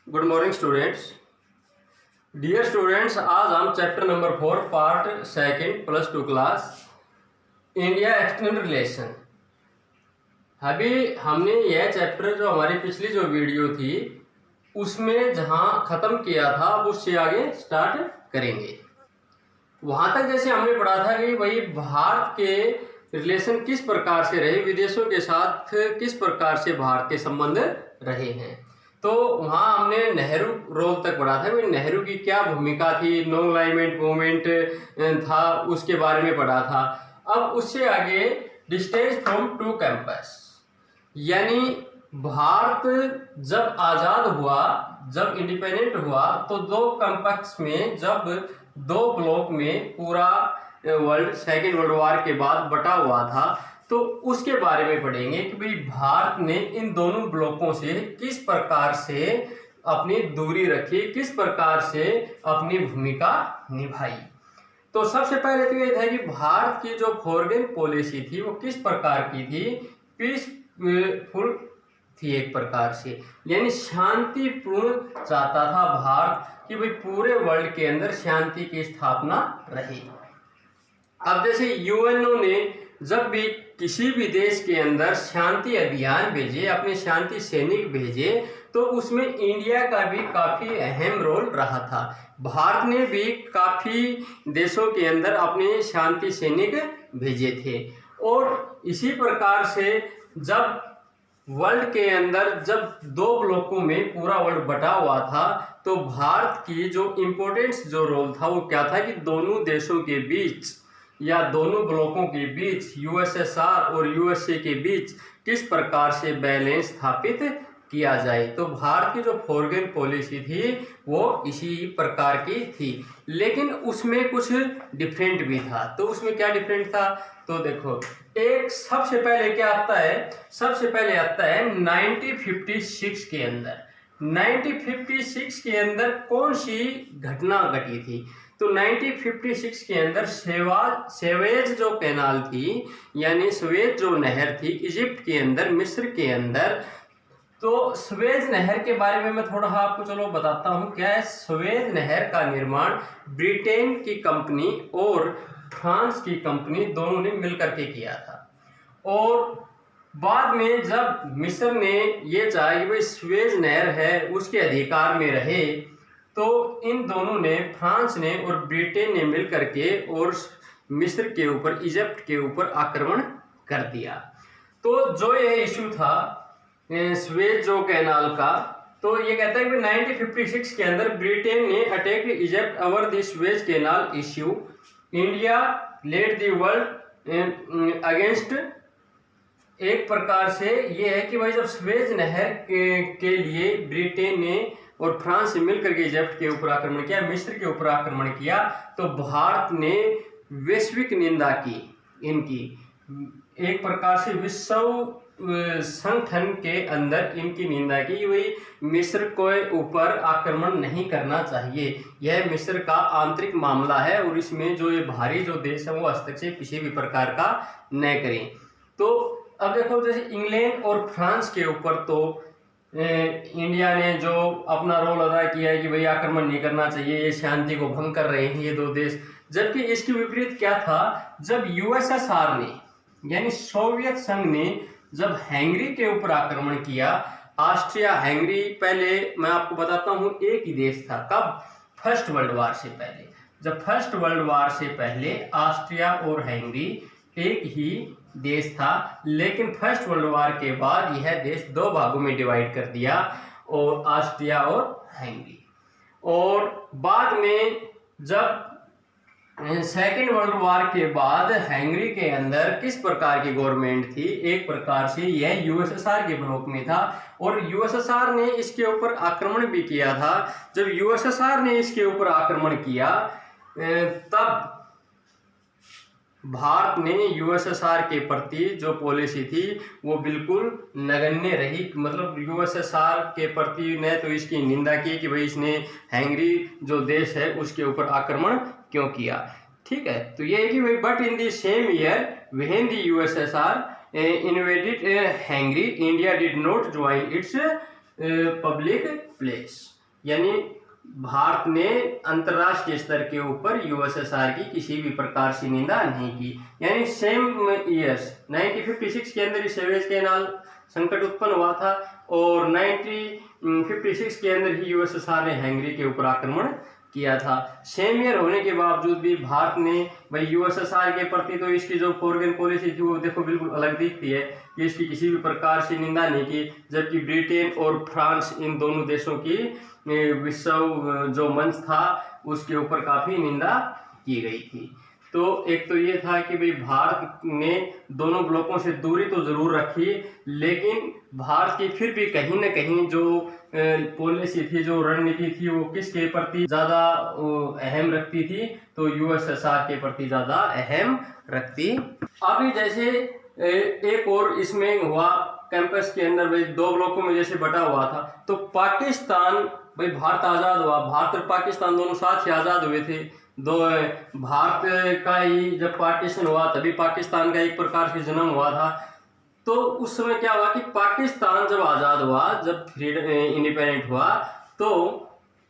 Good morning students. Dear students, आज हम chapter number 4 part second +2 class India external relation. अभी हमने यह चैप्टर जो हमारी पिछली जो वीडियो थी उसमें जहां ख़त्म किया था उससे आगे स्टार्ट करेंगे। वहां तक जैसे हमने पढ़ा था कि भाई भारत के रिलेशन किस प्रकार से रहे, विदेशों के साथ किस प्रकार से भारत के संबंध रहे हैं। तो वहाँ हमने नेहरू रोल तक पढ़ा था, भाई नेहरू की क्या भूमिका थी, नो अलाइनमेंट मूवमेंट था, उसके बारे में पढ़ा था। अब उससे आगे डिस्टेंस फ्रॉम टू कैंपस, यानी भारत जब आज़ाद हुआ, जब इंडिपेंडेंट हुआ तो दो कैंपस में, जब दो ब्लॉक में पूरा वर्ल्ड सेकेंड वर्ल्ड वॉर के बाद बटा हुआ था, तो उसके बारे में पढ़ेंगे कि भाई भारत ने इन दोनों ब्लॉकों से किस प्रकार से अपनी दूरी रखी, किस प्रकार से अपनी भूमिका निभाई। तो सबसे पहले तो ये था कि भारत की जो फॉरेन पॉलिसी थी वो किस प्रकार की थी, पीसफुल थी एक प्रकार से, यानी शांतिपूर्ण चाहता था भारत कि भाई पूरे वर्ल्ड के अंदर शांति की स्थापना रहे। अब जैसे यूएनओ ने जब भी किसी भी देश के अंदर शांति अभियान भेजे, अपने शांति सैनिक भेजे, तो उसमें इंडिया का भी काफ़ी अहम रोल रहा था। भारत ने भी काफ़ी देशों के अंदर अपने शांति सैनिक भेजे थे। और इसी प्रकार से जब वर्ल्ड के अंदर जब दो ब्लॉकों में पूरा वर्ल्ड बटा हुआ था, तो भारत की जो इम्पोर्टेंस जो रोल था वो क्या था कि दोनों देशों के बीच या दोनों ब्लॉकों के बीच, यूएसएसआर और यूएसए के बीच किस प्रकार से बैलेंस स्थापित किया जाए। तो भारत की जो फॉरेन पॉलिसी थी वो इसी प्रकार की थी, लेकिन उसमें कुछ डिफरेंट भी था। तो उसमें क्या डिफरेंट था, तो देखो, एक सबसे पहले क्या आता है, सबसे पहले आता है 1956 के अंदर। 1956 के अंदर कौन सी घटना घटी थी, तो 1956 के अंदर स्वेज जो कैनाल थी, यानी स्वेज जो नहर थी इजिप्ट के अंदर, मिस्र के अंदर। तो स्वेज नहर के बारे में मैं थोड़ा आपको चलो बताता हूँ क्या है। स्वेज नहर का निर्माण ब्रिटेन की कंपनी और फ्रांस की कंपनी दोनों ने मिलकर के किया था। और बाद में जब मिस्र ने ये चाहा कि भाई स्वेज नहर है उसके अधिकार में रहे, तो इन दोनों ने, फ्रांस ने और ब्रिटेन ने मिलकर के और मिस्र के ऊपर, इजिप्ट के ऊपर आक्रमण कर दिया। तो जो ये इशू था स्वेज जो कैनाल का, तो ये कहता है कि 1956 के अंदर ब्रिटेन ने attack Egypt over the Suez canal issue, India lead the world against. एक प्रकार से ये है कि भाई जब स्वेज नहर के लिए ब्रिटेन ने और फ्रांस से मिलकर के इजिप्ट के ऊपर आक्रमण किया, मिस्र के ऊपर आक्रमण किया, तो भारत ने वैश्विक निंदा की इनकी। एक प्रकार से विश्व संगठन के अंदर इनकी निंदा की, वही मिस्र के ऊपर आक्रमण नहीं करना चाहिए, यह मिस्र का आंतरिक मामला है और इसमें जो ये बाहरी जो देश है वो हस्तक्षेप किसी भी प्रकार का न करें। तो अब देखो, जैसे इंग्लैंड और फ्रांस के ऊपर तो इंडिया ने जो अपना रोल अदा किया है कि भाई आक्रमण नहीं करना चाहिए, ये शांति को भंग कर रहे हैं ये दो देश। जबकि इसके विपरीत क्या था, जब यूएसएसआर ने, यानी सोवियत संघ ने जब हंगरी के ऊपर आक्रमण किया, ऑस्ट्रिया हंगरी, पहले मैं आपको बताता हूँ एक ही देश था। कब, फर्स्ट वर्ल्ड वॉर से पहले। जब फर्स्ट वर्ल्ड वॉर से पहले ऑस्ट्रिया और हंगरी एक ही देश था, लेकिन फर्स्ट वर्ल्ड वॉर के बाद यह देश दो भागों में डिवाइड कर दिया, और ऑस्ट्रिया और हंगरी। और बाद में जब सेकेंड वर्ल्ड वॉर के बाद हंगरी के अंदर किस प्रकार की गवर्नमेंट थी, एक प्रकार से यह यूएसएसआर के ब्लॉक में था, और यूएसएसआर ने इसके ऊपर आक्रमण भी किया था। जब यूएसएसआर ने इसके ऊपर आक्रमण किया तब भारत ने यूएसएसआर के प्रति जो पॉलिसी थी वो बिल्कुल नगण्य रही। मतलब यूएसएसआर के प्रति ने तो इसकी निंदा की कि भाई इसने हंगरी जो देश है उसके ऊपर आक्रमण क्यों किया। ठीक है, तो ये है कि भाई but in the same year when the USSR invaded Hungary, India did not join it's public place. यानी भारत ने अंतर्राष्ट्रीय स्तर के ऊपर यूएसएसआर की किसी भी प्रकार की निंदा नहीं की। यानी सेम ईयर्स 1956 के अंदर सुएज कैनाल संकट उत्पन्न हुआ था और 1956 के अंदर ही यूएसएसआर ने हंगरी के ऊपर आक्रमण किया था। सेम ईयर होने के बावजूद भी भारत ने भाई यूएसएसआर के प्रति तो इसकी जो फॉरेन पॉलिसी थी वो देखो बिल्कुल अलग दिखती है कि इसकी किसी भी प्रकार से निंदा नहीं की, जबकि ब्रिटेन और फ्रांस इन दोनों देशों की विश्व जो मंच था उसके ऊपर काफी निंदा की गई थी। तो एक तो ये था कि भाई भारत ने दोनों ब्लॉकों से दूरी तो जरूर रखी, लेकिन भारत की फिर भी कहीं ना कहीं जो पॉलिसी थी, जो रणनीति थी, वो किसके प्रति ज्यादा अहम रखती थी, तो यूएसएसआर के प्रति ज्यादा अहम रखती। अभी जैसे एक और इसमें हुआ कैंपस के अंदर भाई दो ब्लॉकों में जैसे बटा हुआ था, तो पाकिस्तान भाई भारत आजाद हुआ, भारत और पाकिस्तान दोनों साथ ही आजाद हुए थे। दो भारत का ही जब पार्टीशन हुआ तभी पाकिस्तान का एक प्रकार से जन्म हुआ था। तो उस समय क्या हुआ कि पाकिस्तान जब आजाद हुआ, जब इंडिपेंडेंट हुआ, तो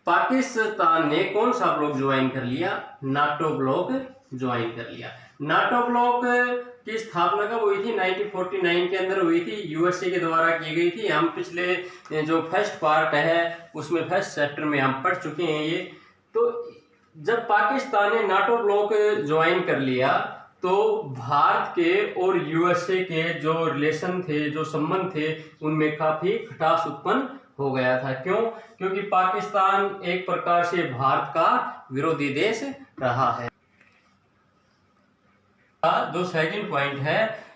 पाकिस्तान ने कौन सा ब्लॉक ज्वाइन कर लिया? नाटो ब्लॉक ज्वाइन कर लिया। नाटो ब्लॉक की स्थापना कब हुई थी? 1949 के अंदर हुई थी, यूएसए के द्वारा की गई थी। हम पिछले जो फर्स्ट पार्ट है उसमें फर्स्ट चैप्टर में हम पढ़ चुके हैं ये। तो जब पाकिस्तान ने नाटो ब्लॉक ज्वाइन कर लिया तो भारत के और यूएसए के जो रिलेशन थे, जो संबंध थे, उनमें काफी खटास उत्पन्न हो गया था। क्यों? क्योंकि पाकिस्तान एक प्रकार से भारत का विरोधी देश रहा है। जो सेकंड पॉइंट है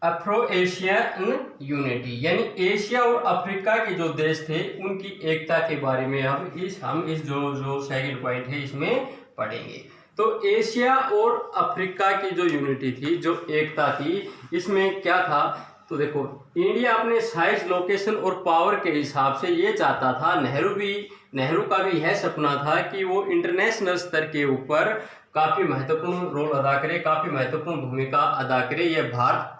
अफ्रो एशियन यूनिटी, यानी एशिया और अफ्रीका के जो देश थे उनकी एकता के बारे में हम इस जो सेकंड पॉइंट है इसमें पढ़ेंगे। तो एशिया और अफ्रीका की जो यूनिटी थी, जो एकता थी, इसमें क्या था? तो देखो, इंडिया अपने साइज, लोकेशन और पावर के हिसाब से ये चाहता था, नेहरू का भी यह सपना था कि वो इंटरनेशनल स्तर के ऊपर काफी महत्वपूर्ण रोल अदा करे, काफी महत्वपूर्ण भूमिका अदा करे। यह भारत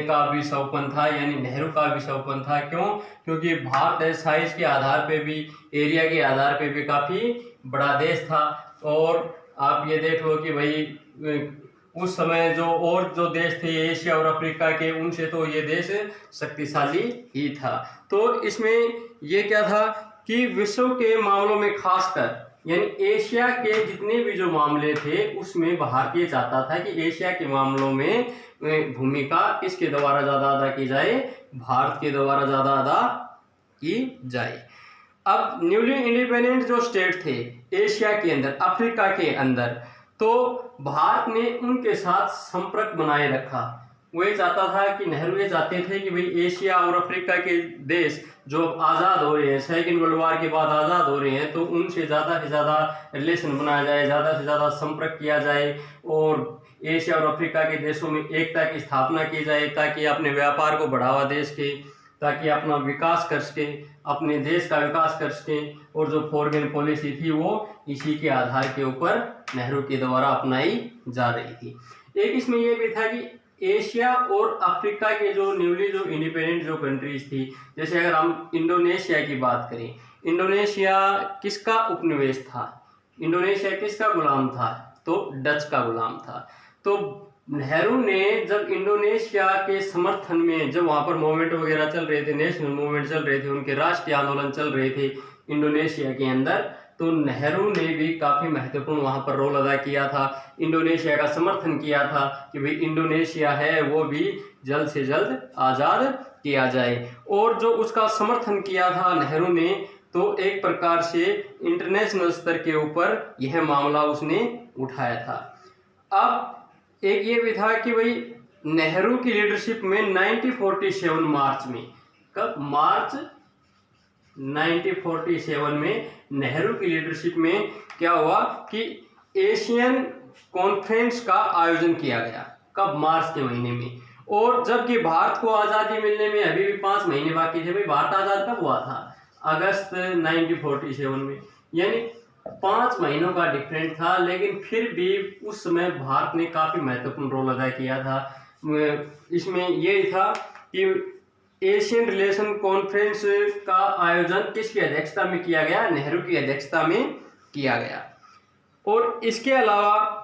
का भी सपना था, यानी नेहरू का भी सपना था। क्यों? क्योंकि भारत साइज के आधार पे भी, एरिया के आधार पे भी काफी बड़ा देश था। और आप ये देख लो कि भाई उस समय जो देश थे एशिया और अफ्रीका के, उनसे तो ये देश शक्तिशाली ही था। तो इसमें ये क्या था कि विश्व के मामलों में खासकर, यानी एशिया के जितने भी जो मामले थे उसमें भारत ये चाहता था कि एशिया के मामलों में भूमिका किसके द्वारा ज्यादा अदा की जाए? भारत के द्वारा ज्यादा अदा की जाए। अब न्यूली इंडिपेंडेंट जो स्टेट थे एशिया के अंदर, अफ्रीका के अंदर, तो भारत ने उनके साथ संपर्क बनाए रखा। वो ये चाहता था कि नेहरू ये चाहते थे कि भाई एशिया और अफ्रीका के देश जो आज़ाद हो रहे हैं, सेकेंड वर्ल्ड वॉर के बाद आज़ाद हो रहे हैं, तो उनसे ज़्यादा से ज़्यादा रिलेशन बनाया जाए, ज़्यादा से ज़्यादा संपर्क किया जाए और एशिया और अफ्रीका के देशों में एकता की स्थापना की जाए, ताकि अपने व्यापार को बढ़ावा दे सके, ताकि अपना विकास कर सके, अपने देश का विकास कर सके। और जो फॉरेन पॉलिसी थी वो इसी के आधार के ऊपर नेहरू के द्वारा अपनाई जा रही थी। एक इसमें यह भी था कि एशिया और अफ्रीका के जो न्यूली जो इंडिपेंडेंट जो कंट्रीज थी, जैसे अगर हम इंडोनेशिया की बात करें, इंडोनेशिया किसका उपनिवेश था? इंडोनेशिया किसका गुलाम था? तो डच का गुलाम था। तो नेहरू ने जब इंडोनेशिया के समर्थन में, जब वहाँ पर मूवमेंट वगैरह चल रहे थे, नेशनल मूवमेंट चल रहे थे, उनके राष्ट्रीय आंदोलन चल रहे थे इंडोनेशिया के अंदर, तो नेहरू ने भी काफ़ी महत्वपूर्ण वहाँ पर रोल अदा किया था। इंडोनेशिया का समर्थन किया था कि भाई इंडोनेशिया है वो भी जल्द से जल्द आज़ाद किया जाए। और जो उसका समर्थन किया था नेहरू ने, तो एक प्रकार से इंटरनेशनल स्तर के ऊपर यह मामला उसने उठाया था। अब एक ये भी था कि भाई नेहरू की लीडरशिप में 1947 मार्च में, कब? मार्च 1947 में नेहरू की लीडरशिप में क्या हुआ कि एशियन कॉन्फ्रेंस का आयोजन किया गया। कब? मार्च के महीने में। और जबकि भारत को आज़ादी मिलने में अभी भी 5 महीने बाकी थे। भाई भारत आज़ाद कब हुआ था? अगस्त 1947 में, यानी 5 महीनों का डिफरेंट था। लेकिन फिर भी उस समय भारत ने काफ़ी महत्वपूर्ण रोल अदा किया था। इसमें ये था कि एशियन रिलेशन कॉन्फ्रेंस का आयोजन किसकी अध्यक्षता में किया गया? नेहरू की अध्यक्षता में किया गया। और इसके अलावा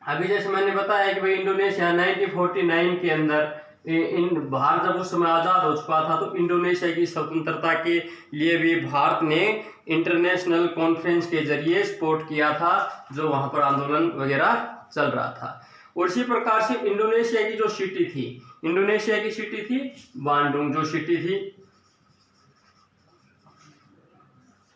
अभी जैसे मैंने बताया कि भाई इंडोनेशिया 1949 के अंदर भारत जब उस समय आज़ाद हो चुका था तो इंडोनेशिया की स्वतंत्रता के लिए भी भारत ने इंटरनेशनल कॉन्फ्रेंस के जरिए सपोर्ट किया था, जो वहाँ पर आंदोलन वगैरह चल रहा था। और इसी प्रकार से इंडोनेशिया की जो सिटी थी बांडुंग जो सिटी थी,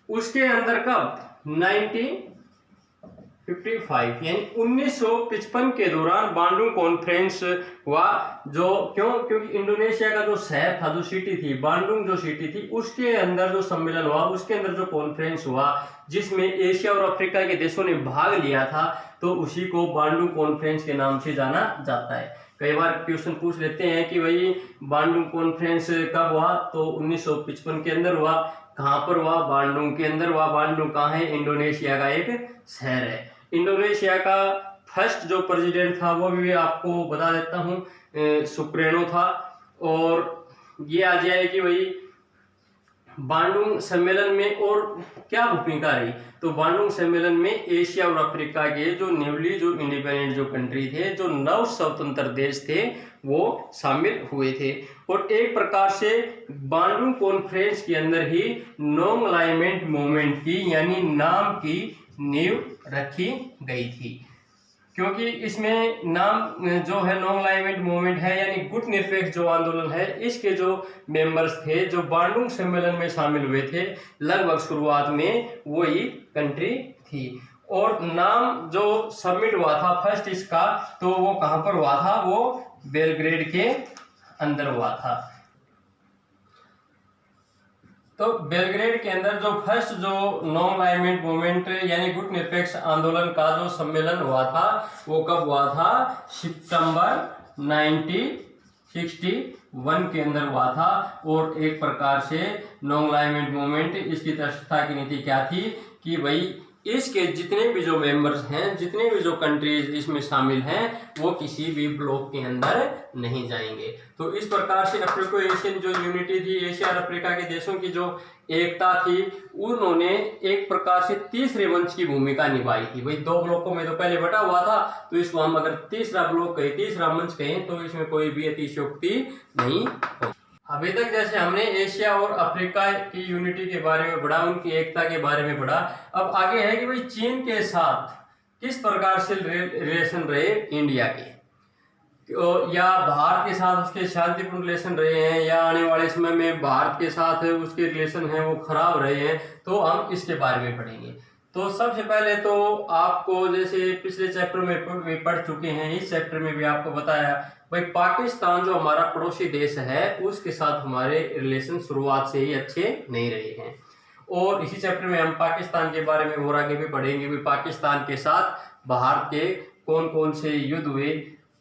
उसके अंदर कब 1955 यानी 1955 के दौरान बांडुंग कॉन्फ्रेंस हुआ। क्योंकि इंडोनेशिया का जो शहर था, जो सिटी थी बांडुंग जो सिटी थी, उसके अंदर जो सम्मेलन हुआ, उसके अंदर जो कॉन्फ्रेंस हुआ जिसमें एशिया और अफ्रीका के देशों ने भाग लिया था, तो उसी को बांडुंग कॉन्फ्रेंस के नाम से जाना जाता है। कई बार क्वेश्चन पूछ लेते हैं कि भाई बांडुंग कॉन्फ्रेंस कब हुआ? तो 1955 के अंदर हुआ। कहाँ पर हुआ? बांडुंग के अंदर हुआ। बांडुंग कहाँ है? इंडोनेशिया का एक शहर है। इंडोनेशिया का फर्स्ट जो प्रेसिडेंट था वो भी आपको बता देता हूँ, सुकर्नो था। और ये आ जाए कि भाई बांडुंग सम्मेलन में और क्या भूमिका रही, तो बांडुंग सम्मेलन में एशिया और अफ्रीका के जो न्यूली जो इंडिपेंडेंट जो कंट्री थे, जो नव स्वतंत्र देश थे, वो शामिल हुए थे। और एक प्रकार से बांडुंग कॉन्फ्रेंस के अंदर ही नॉन अलाइनमेंट मूवमेंट की यानी नाम की नींव रखी गई थी। क्योंकि इसमें नाम जो है नॉन अलाइनमेंट मूवमेंट है यानी गुट निरपेक्ष जो आंदोलन है, इसके जो मेंबर्स थे जो बांडुंग सम्मेलन में शामिल हुए थे, लगभग शुरुआत में वही कंट्री थी। और नाम जो सबमिट हुआ था फर्स्ट इसका, तो वो कहाँ पर हुआ था? वो बेलग्रेड के अंदर हुआ था। तो बेलग्रेड के अंदर जो फर्स्ट जो नॉन अलाइनमेंट मूवमेंट यानी गुट निरपेक्ष आंदोलन का जो सम्मेलन हुआ था, वो कब हुआ था? सितंबर 1961 के अंदर हुआ था। और एक प्रकार से नॉन अलाइनमेंट मूवमेंट, इसकी तटस्थता की नीति क्या थी कि भाई इसके जितने भी जो मेंबर्स हैं, जितने भी जो कंट्रीज इसमें शामिल हैं, वो किसी भी ब्लॉक के अंदर नहीं जाएंगे। तो इस प्रकार से अफ्रीको एशियन जो यूनिटी थी, एशिया और अफ्रीका के देशों की जो एकता थी, उन्होंने एक प्रकार से तीसरे मंच की भूमिका निभाई थी। भाई दो ब्लॉकों में तो पहले बटा हुआ था, तो इसको हम अगर तीसरा ब्लॉक कहें, तीसरा मंच कहें, तो इसमें कोई भी अतिशयोक्ति नहीं होगी। अभी तक जैसे हमने एशिया और अफ्रीका की यूनिटी के बारे में पढ़ा, उनकी एकता के बारे में पढ़ा, अब आगे है कि भाई चीन के साथ किस प्रकार से रिलेशन रहे इंडिया के, या भारत के साथ उसके शांतिपूर्ण रिलेशन रहे हैं, या आने वाले समय में भारत के साथ उसके रिलेशन हैं वो खराब रहे हैं, तो हम इसके बारे में पढ़ेंगे। तो सबसे पहले तो आपको जैसे पिछले चैप्टर में पढ़ चुके हैं, इस चैप्टर में भी आपको बताया भाई पाकिस्तान जो हमारा पड़ोसी देश है, उसके साथ हमारे रिलेशन शुरुआत से ही अच्छे नहीं रहे हैं। और इसी चैप्टर में हम पाकिस्तान के बारे में और आगे भी पढ़ेंगे भी पाकिस्तान के साथ भारत के कौन कौन से युद्ध हुए।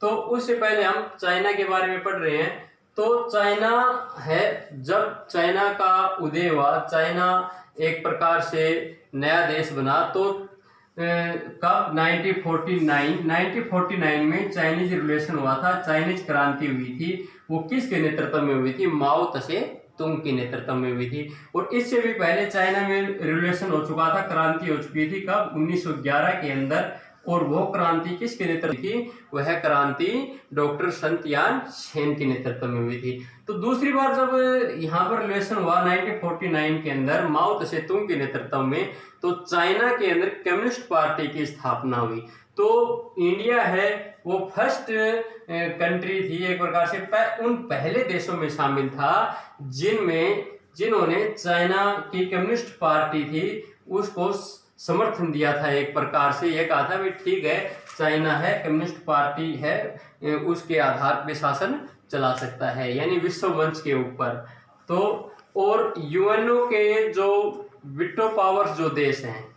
तो उससे पहले हम चाइना के बारे में पढ़ रहे हैं। तो चाइना है, जब चाइना का उदय हुआ, चाइना एक प्रकार से नया देश बना, तो कब 1949 में चाइनीज रिवोल्यूशन हुआ था, चाइनीज क्रांति हुई थी। वो किसके नेतृत्व में हुई थी? माओ तसे तुंग के नेतृत्व में हुई थी। और इससे भी पहले चाइना में रिवोल्यूशन हो चुका था, क्रांति हो चुकी थी। कब? 1911 के अंदर। और वो क्रांति किसके नेतृत्व में थी? वह क्रांति डॉक्टर सन यान सेन के नेतृत्व में हुई थी। तो दूसरी बार जब यहाँ पर रिवोल्यूशन हुआ 1949 के अंदर माओ तसे तुंग के नेतृत्व में, तो चाइना के अंदर कम्युनिस्ट पार्टी की स्थापना हुई। तो इंडिया है वो फर्स्ट कंट्री थी, एक प्रकार से उन पहले देशों में शामिल था जिन्होंने चाइना की कम्युनिस्ट पार्टी थी उसको समर्थन दिया था। एक प्रकार से ये कहा था भाई ठीक है, चाइना है, कम्युनिस्ट पार्टी है, उसके आधार पे शासन चला सकता है, यानी विश्व मंच के ऊपर। तो और यूएनओ के जो वीटो पावर्स जो देश हैं,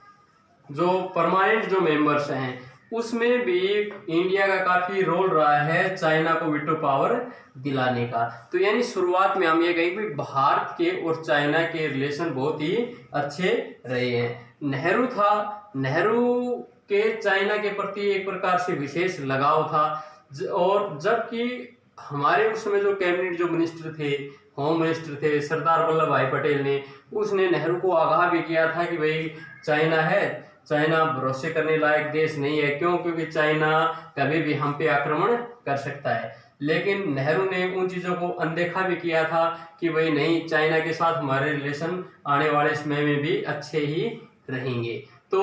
जो परमानेंट जो मेंबर्स हैं, उसमें भी इंडिया का काफी रोल रहा है चाइना को वीटो पावर दिलाने का। तो यानी शुरुआत में हम ये कहें कि भारत के और चाइना के रिलेशन बहुत ही अच्छे रहे हैं। नेहरू था, नेहरू के चाइना के प्रति एक प्रकार से विशेष लगाव था। और जबकि हमारे उस समय जो कैबिनेट जो मिनिस्टर थे, होम मिनिस्टर थे सरदार वल्लभ भाई पटेल ने, उसने नेहरू को आगाह भी किया था कि भाई चाइना है, चाइना भरोसे करने लायक देश नहीं है। क्यों? क्योंकि चाइना कभी भी हम पे आक्रमण कर सकता है। लेकिन नेहरू ने उन चीज़ों को अनदेखा भी किया था कि भाई नहीं, चाइना के साथ हमारे रिलेशन आने वाले समय में भी अच्छे ही रहेंगे। तो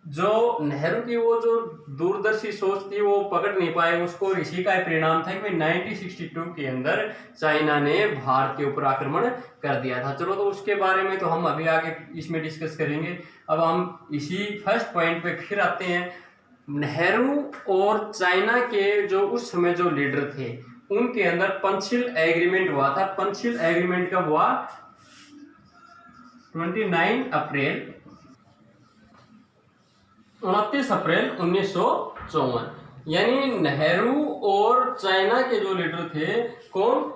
जो नेहरू की वो जो दूरदर्शी सोच थी वो पकड़ नहीं पाए उसको, इसी का परिणाम था कि भाई 1962 के अंदर चाइना ने भारत के ऊपर आक्रमण कर दिया था। चलो, तो उसके बारे में तो हम अभी आगे इसमें डिस्कस करेंगे। अब हम इसी फर्स्ट पॉइंट पे फिर आते हैं। नेहरू और चाइना के जो उस समय जो लीडर थे उनके अंदर पंचशील एग्रीमेंट हुआ था। पंचशील एग्रीमेंट कब हुआ? 29 अप्रैल 1954। यानी नेहरू और चाइना के जो लीडर थे, कौन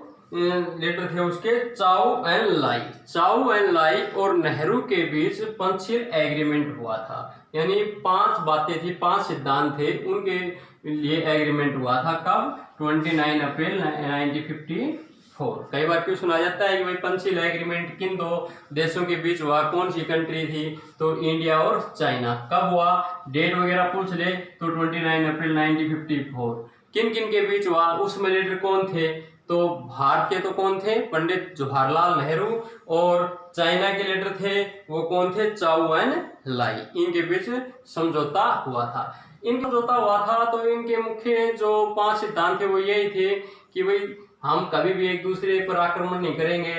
लीडर थे उसके? चाउ एन लाई। चाउ एन लाई और नेहरू के बीच पंचशील एग्रीमेंट हुआ था। यानी 5 बातें थी, 5 सिद्धांत थे, उनके लिए एग्रीमेंट हुआ था। कब? 29 अप्रैल 1954। कई बार क्यों सुना जाता है कि भाई पंचशील एग्रीमेंट किन 2 देशों के बीच हुआ? कौन सी कंट्री थी? तो इंडिया और चाइना। कब हुआ? डेट वगैरह पूछ ले तो 29 अप्रैल 1954। किन किन के बीच हुआ? उसमें लीडर कौन थे? तो भारत के तो कौन थे? पंडित जवाहरलाल नेहरू। और चाइना के लीडर थे वो कौन थे? चाउ एन लाई। इनके बीच समझौता हुआ था। इनका समझौता हुआ था तो इनके मुख्य जो 5 सिद्धांत थे वो यही थे कि भाई हम कभी भी एक दूसरे पर आक्रमण नहीं करेंगे,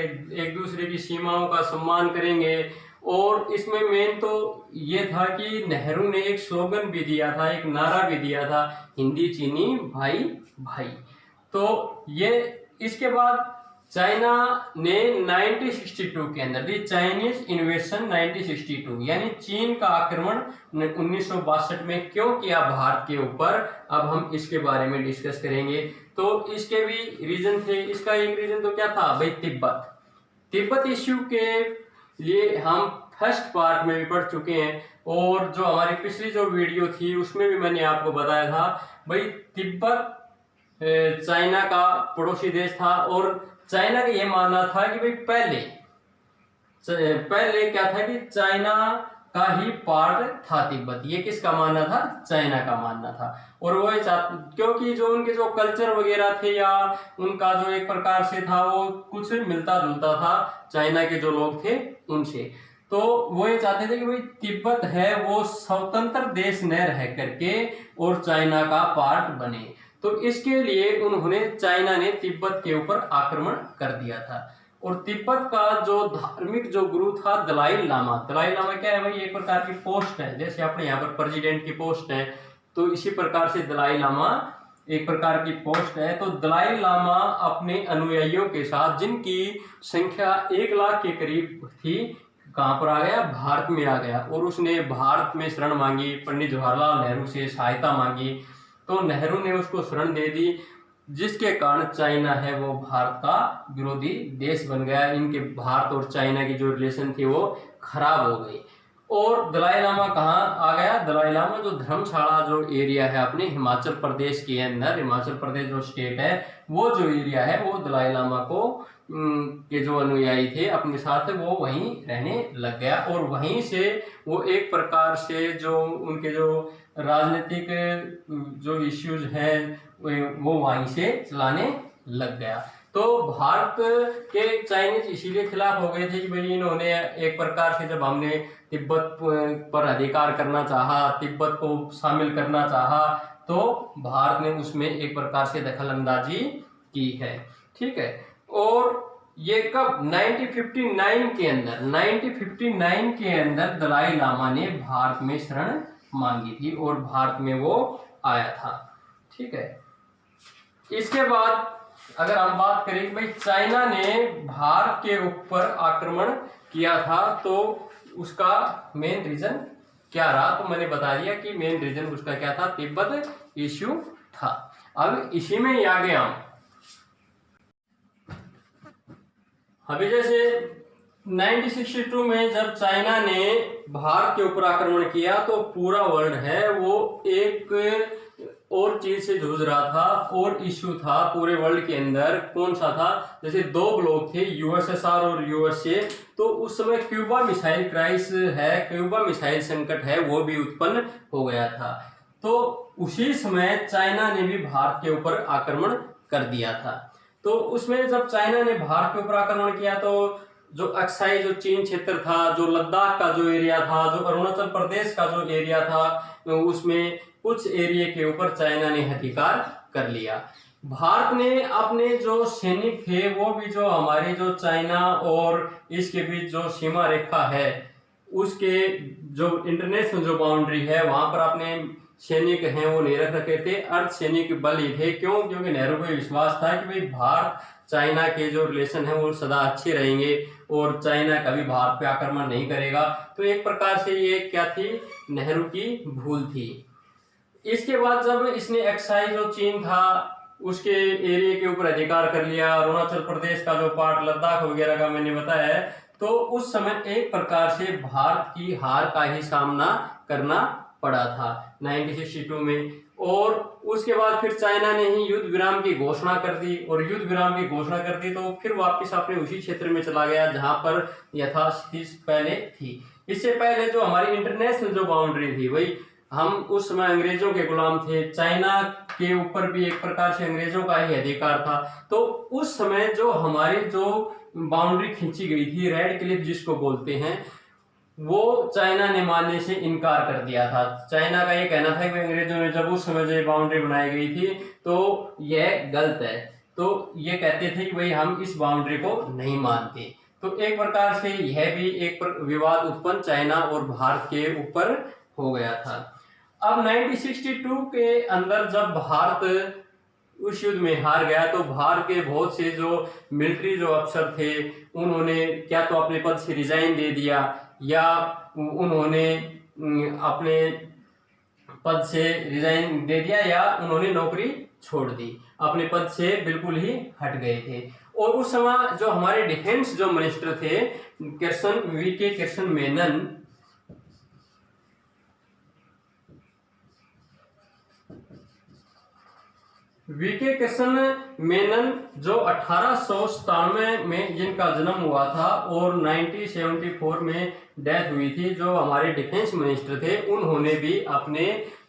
एक दूसरे की सीमाओं का सम्मान करेंगे। और इसमें मेन तो ये था कि नेहरू ने एक स्लोगन भी दिया था, एक नारा भी दिया था, हिंदी चीनी भाई भाई। तो ये इसके बाद चाइना ने 1962 के अंदर दी चाइनीज इन्वेशन 1962, यानी चीन का आक्रमण 1962 में क्यों किया भारत के ऊपर, अब हम इसके बारे में डिस्कस करेंगे। तो इसके भी रीजन थे। इसका एक रीजन तो क्या था भाई? तिब्बत इश्यू के लिए हम फर्स्ट पार्ट में भी पढ़ चुके हैं, और जो हमारी पिछली जो वीडियो थी उसमें भी मैंने आपको बताया था भाई तिब्बत चाइना का पड़ोसी देश था। और चाइना का यह मानना था कि भाई पहले क्या था कि चाइना का ही पार्ट था तिब्बत। ये किसका मानना था? चाइना का मानना था। और वो क्योंकि जो उनके जो कल्चर वगैरह थे या उनका जो एक प्रकार से था वो कुछ मिलता जुलता था चाइना के जो लोग थे उनसे। तो वो ये चाहते थे कि भाई तिब्बत है वो स्वतंत्र देश न रह करके और चाइना का पार्ट बने। तो इसके लिए उन्होंने, चाइना ने तिब्बत के ऊपर आक्रमण कर दिया था। और तिब्बत का जो धार्मिक जो गुरु था दलाई लामा। दलाई लामा क्या है भाई? एक प्रकार की पोस्ट है, जैसे अपने यहाँ पर प्रेसिडेंट की पोस्ट है, तो इसी प्रकार से दलाई लामा एक प्रकार की पोस्ट है। तो दलाई लामा अपने अनुयायियों के साथ, जिनकी संख्या 1 लाख के करीब थी, कहाँ पर आ गया? भारत में आ गया। और उसने भारत में शरण मांगी, पंडित जवाहरलाल नेहरू से सहायता मांगी। तो नेहरू ने उसको शरण दे दी, जिसके कारण चाइना है वो भारत का विरोधी देश बन गया। इनके भारत और चाइना की जो रिलेशन थी वो खराब हो गई। और दलाई लामा कहाँ आ गया? दलाई लामा जो धर्मशाला जो एरिया है अपने हिमाचल प्रदेश के अंदर, हिमाचल प्रदेश जो स्टेट है वो जो एरिया है वो दलाई लामा को के जो अनुयायी थे अपने साथ वो वहीं रहने लग गया। और वहीं से वो एक प्रकार से जो उनके जो राजनीतिक जो इश्यूज हैं वो वहीं से चलाने लग गया। तो भारत के चाइनीज इसीलिए खिलाफ हो गए थे कि भाई इन्होंने एक प्रकार से, जब हमने तिब्बत पर अधिकार करना चाहा, तिब्बत को शामिल करना चाहा, तो भारत ने उसमें एक प्रकार से दखलंदाजी की है। ठीक है। और ये कब? 1959 के अंदर दलाई लामा ने भारत में शरण मांगी थी और भारत में वो आया था। ठीक है। इसके बाद अगर हम बात करें भाई चाइना ने भारत के ऊपर आक्रमण किया था, तो उसका मेन रीजन क्या रहा? तो मैंने बता दिया कि मेन रीजन उसका क्या था? तिब्बत इश्यू था। अब इसी में ही आगे हम अभी जैसे 1962 में जब चाइना ने भारत के ऊपर आक्रमण किया तो पूरा वर्ल्ड है वो एक और चीज से जूझ रहा था और इश्यू था पूरे वर्ल्ड के अंदर, कौन सा था? जैसे दो ब्लॉक थे, यूएसएसआर और यूएसए। तो उस समय क्यूबा मिसाइल क्राइसिस है, क्यूबा मिसाइल संकट है, वो भी उत्पन्न हो गया था। तो उसी समय चाइना ने भी भारत के ऊपर आक्रमण कर दिया था। तो उसमें जब चाइना ने भारत के ऊपर आक्रमण किया तो जो अक्साई जो चीन क्षेत्र था, जो लद्दाख का जो एरिया था, जो अरुणाचल प्रदेश का जो एरिया था, उसमें कुछ एरिया के ऊपर चाइना ने अधिकार कर लिया। भारत ने अपने जो सैनिक थे वो भी जो हमारे जो चाइना और इसके बीच जो सीमा रेखा है उसके जो इंटरनेशनल जो बाउंड्री है वहां पर अपने सैनिक हैं वो नहीं रख रखे थे, अर्ध सैनिक बल ही थे। क्यों? क्योंकि नेहरू को विश्वास था कि भाई भारत चाइना के जो रिलेशन है वो सदा अच्छे रहेंगे और चाइना कभी भारत पे आक्रमण नहीं करेगा। तो एक प्रकार से ये क्या थी, नेहरू की भूल थी। इसके बाद जब इसने एक्साई जो चीन था उसके एरिया के ऊपर अधिकार कर लिया, अरुणाचल प्रदेश का जो पार्ट लद्दाख वगैरह का मैंने बताया है, तो उस समय एक प्रकार से भारत की हार का ही सामना करना पड़ा था 1962 में। और उसके बाद फिर चाइना ने ही युद्ध विराम की घोषणा कर दी, और युद्ध विराम की घोषणा कर दी तो फिर वापस अपने उसी क्षेत्र में चला गया जहां पर यथास्थिति पहले थी। इससे पहले जो हमारी इंटरनेशनल जो बाउंड्री थी, वही हम उस समय अंग्रेजों के गुलाम थे, चाइना के ऊपर भी एक प्रकार से अंग्रेजों का ही अधिकार था। तो उस समय जो हमारी जो बाउंड्री खींची गई थी, रेड क्लिफ जिसको बोलते हैं, वो चाइना ने मानने से इनकार कर दिया था। चाइना का ये कहना था कि अंग्रेजों ने जब उस समय जो बाउंड्री बनाई गई थी तो यह गलत है, तो ये कहते थे कि भाई हम इस बाउंड्री को नहीं मानते। तो एक प्रकार से यह भी एक विवाद उत्पन्न चाइना और भारत के ऊपर हो गया था। अब 1962 के अंदर जब भारत उस युद्ध में हार गया तो भारत के बहुत से जो मिलिट्री जो अफसर थे उन्होंने क्या तो अपने पद से रिजाइन दे दिया या उन्होंने अपने पद से रिजाइन दे दिया या उन्होंने नौकरी छोड़ दी, अपने पद से बिल्कुल ही हट गए थे। और उस समय जो हमारे डिफेंस जो मिनिस्टर थे वीके कृष्ण मेनन, वीके कृष्ण मेनन जो 1897 में जिनका जन्म हुआ था और 1974 में डेथ हुई थी, जो हमारे डिफेंस मिनिस्टर थे, उन्होंने भी अपने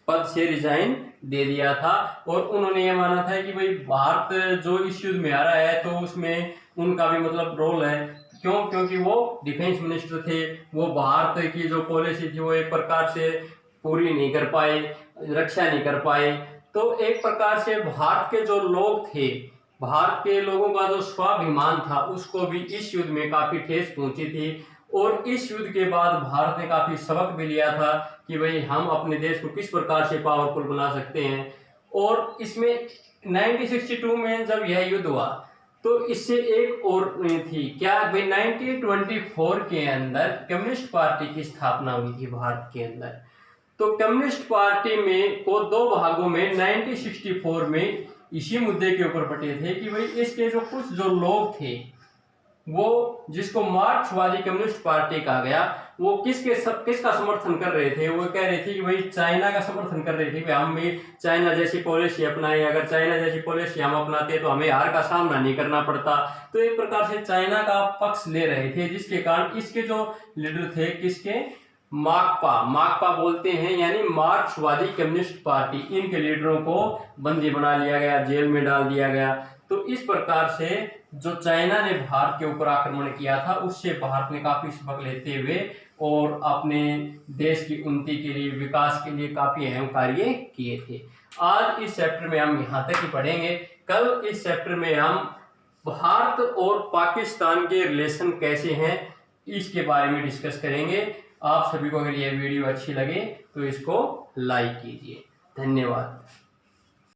पद से रिजाइन दे दिया था। और उन्होंने ये माना था कि भाई भारत जो इस युद्ध में आ रहा है तो उसमें उनका भी मतलब रोल है। क्यों? क्योंकि वो डिफेंस मिनिस्टर थे, वो भारत की जो पॉलिसी थी वो एक प्रकार से पूरी नहीं कर पाए, रक्षा नहीं कर पाए। तो एक प्रकार से भारत के जो लोग थे, भारत के लोगों का जो स्वाभिमान था उसको भी इस युद्ध में काफी ठेस पहुंची थी। और इस युद्ध के बाद भारत ने काफी सबक भी लिया था कि भाई हम अपने देश को किस प्रकार से पावरफुल बना सकते हैं। और इसमें 1962 में जब यह युद्ध हुआ तो इससे एक और थी क्या भाई 1924 के अंदर कम्युनिस्ट पार्टी की स्थापना हुई थी भारत के अंदर। तो कम्युनिस्ट पार्टी में को दो भागों में 1964 में इसी मुद्दे के ऊपर बटे थे कि भाई इसके जो कुछ जो लोग थे वो जिसको मार्क्सवादी कम्युनिस्ट पार्टी कहा गया, वो किसका समर्थन कर रहे थे? वो कह रहे थे कि भाई चाइना का समर्थन कर रहे थे कि हम भी चाइना जैसी पॉलिसी अपनाएं, अगर चाइना जैसी पॉलिसी हम अपनाते तो हमें हार का सामना नहीं करना पड़ता। तो एक प्रकार से चाइना का पक्ष ले रहे थे, जिसके कारण इसके जो लीडर थे किसके, माकपा बोलते हैं, यानी मार्क्सवादी कम्युनिस्ट पार्टी, इनके लीडरों को बंदी बना लिया गया, जेल में डाल दिया गया। तो इस प्रकार से जो चाइना ने भारत के ऊपर आक्रमण किया था उससे भारत ने काफी सबक लेते हुए और अपने देश की उन्नति के लिए, विकास के लिए काफी अहम कार्य किए थे। आज इस चैप्टर में हम यहाँ तक ही पढ़ेंगे। कल इस चैप्टर में हम भारत और पाकिस्तान के रिलेशन कैसे हैं इसके बारे में डिस्कस करेंगे। आप सभी को अगर यह वीडियो अच्छी लगे तो इसको लाइक कीजिए। धन्यवाद।